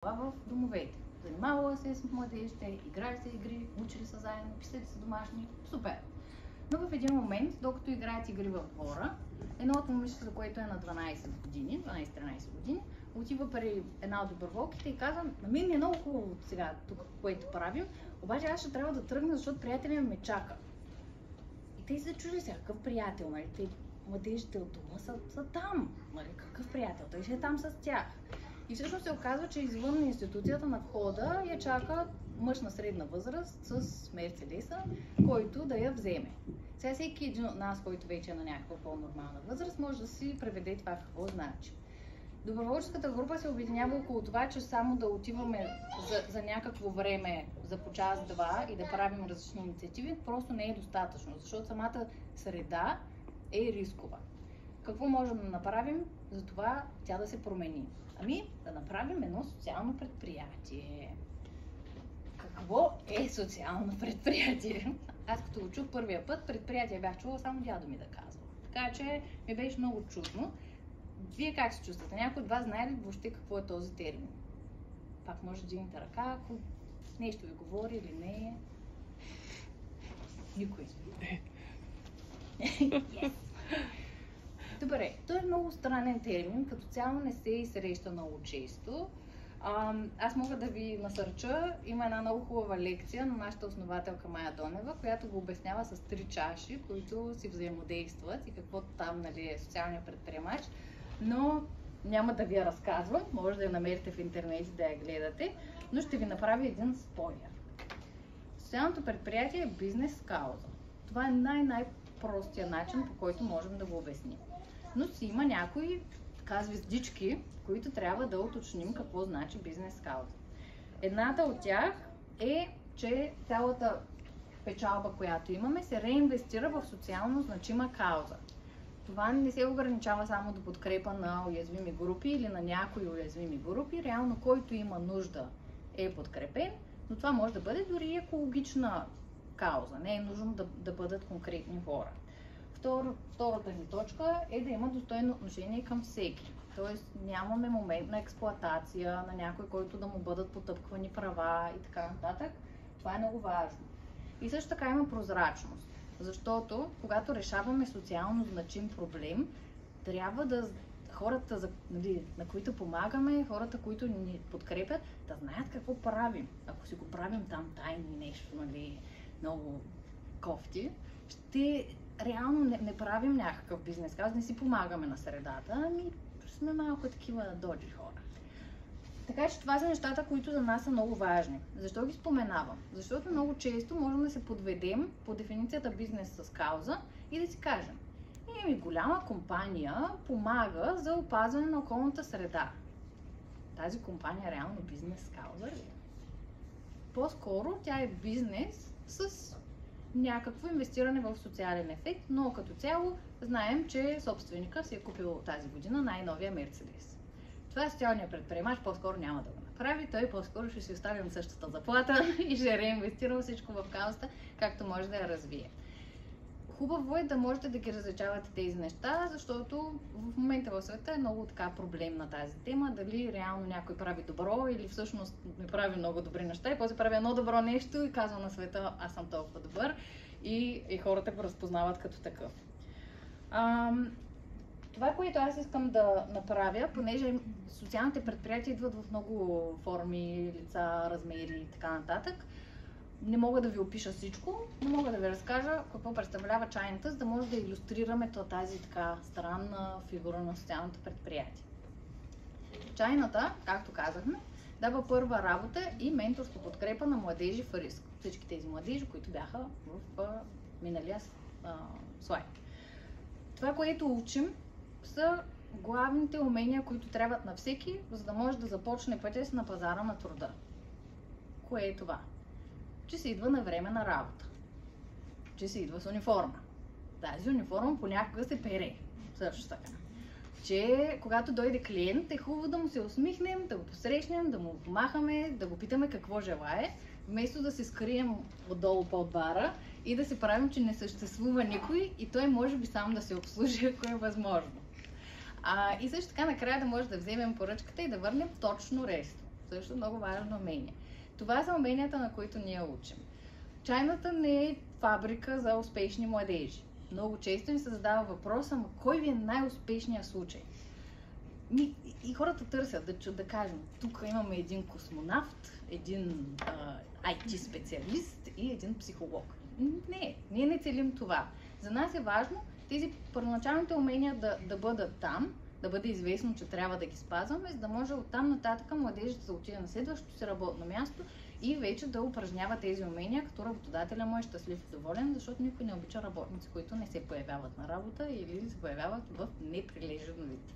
в домовете. Занимавала се с младежите, играли се игри, учили се заедно, писали се домашни. Супер! Но в един момент, докато играят игри в двора, едно от момичета, което е на 12 години, 12-13 години, отива при една от доброволките и казва: на мен ми е много хубаво сега тук, което правим, обаче аз ще трябва да тръгна, защото приятелят ме чака. И те се чуди сега, какъв приятел, нали? Те младежите от дома са там, нали? Какъв приятел, той ще е там с тях. И всъщност се оказва, че извън институцията на входа я чака мъж на средна възраст с Мерцедеса, който да я вземе. Сега всеки един от нас, който вече е на някаква по-нормална възраст, може да си преведе това какво значи. Доброволческата група се обединява около това, че само да отиваме за някакво време, за по час-два и да правим различни инициативи, просто не е достатъчно, защото самата среда е рискова. Какво можем да направим за това тя да се промени? Ами, да направим едно социално предприятие. Какво е социално предприятие? Аз като го чух първия път, предприятие бях чула само дядо ми да казва. Така че ми беше много чудно. Вие как се чувствате? Някой от вас знае ли въобще какво е този термин? Пак може да дигнете ръка, ако нещо ви говори или не. Никой. Yes. Добре, той е много странен термин, като цяло не се среща много често. Аз мога да ви насърча, има една много хубава лекция на нашата основателка Майя Донева, която го обяснява с 3 чаши, които си взаимодействат и какво там, нали, е социалният предприемач, но няма да ви я разказвам, може да я намерите в интернет и да я гледате, но ще ви направя един спойлер. Социалното предприятие е бизнес кауза. Това е най-простия начин, по който можем да го обясним. Но си има някои така звездички, които трябва да уточним какво значи бизнес кауза. Едната от тях е, че цялата печалба, която имаме, се реинвестира в социално значима кауза. Това не се ограничава само до подкрепа на уязвими групи или на някои уязвими групи. Реално, който има нужда е подкрепен, но това може да бъде дори екологична кауза. Не е нужно да бъдат конкретни хора. Втората ни точка е да има достойно отношение към всеки. Тоест нямаме момент на експлоатация на някой, който да му бъдат потъпквани права и така нататък. Това е много важно. И също така има прозрачност, защото когато решаваме социално значим проблем, трябва да хората, на които помагаме, хората, които ни подкрепят, да знаят какво правим. Ако си го правим там тайни нещо, нали, много кофти, ще реално не правим някакъв бизнес кауз, не си помагаме на средата, ами сме малко такива доджи хора. Така че това са нещата, които за нас са много важни. Защо ги споменавам? Защото много често можем да се подведем по дефиницията бизнес с кауза и да си кажем: голяма компания помага за опазване на околната среда. Тази компания е реално бизнес кауза ли? По-скоро тя е бизнес с някакво инвестиране в социален ефект, но като цяло знаем, че собственика си е купил тази година най-новия Мерцедес. Това е социалният предприемач, по-скоро няма да го направи, той по-скоро ще си остави на същата заплата и ще реинвестира всичко в каузата, както може да я развие. Хубаво е да можете да ги различавате тези неща, защото в момента в света е много така проблем на тази тема, дали реално някой прави добро или всъщност не прави много добри неща и после прави едно добро нещо и казва на света: аз съм толкова добър, и хората го разпознават като такъв. Това, което аз искам да направя, понеже социалните предприятия идват в много форми, лица, размери и така нататък, не мога да ви опиша всичко, но мога да ви разкажа какво представлява чайната, за да може да илюстрираме тази така странна фигура на социалното предприятие. Чайната, както казахме, дава първа работа и менторска подкрепа на младежи в риск. Всички тези младежи, които бяха в миналия слайд. Това, което учим, са главните умения, които трябват на всеки, за да може да започне пътя си на пазара на труда. Кое е това? Че се идва на време на работа, че се идва с униформа. Тази униформа понякога се пере, също така. Че когато дойде клиент, е хубаво да му се усмихнем, да го посрещнем, да му помахаме, да го питаме какво желае, вместо да се скрием отдолу под бара и да се правим, че не съществува никой и той може би сам да се обслужи, ако е възможно. И също така накрая да може да вземем поръчката и да върнем точно реsto. също много важно умение. Това са уменията, на които ние учим. Чайната не е фабрика за успешни младежи. Много често ни се задава въпроса, ама кой ви е най-успешният случай? И хората търсят да кажем, тук имаме един космонавт, един IT специалист и един психолог. Не, ние не целим това. За нас е важно тези първоначалните умения да бъдат там, да бъде известно, че трябва да ги спазваме, за да може оттам нататък младежът да отиде на следващото си работно място и вече да упражнява тези умения, като работодателя му е щастлив и доволен, защото никой не обича работници, които не се появяват на работа или се появяват в неприлежен вид.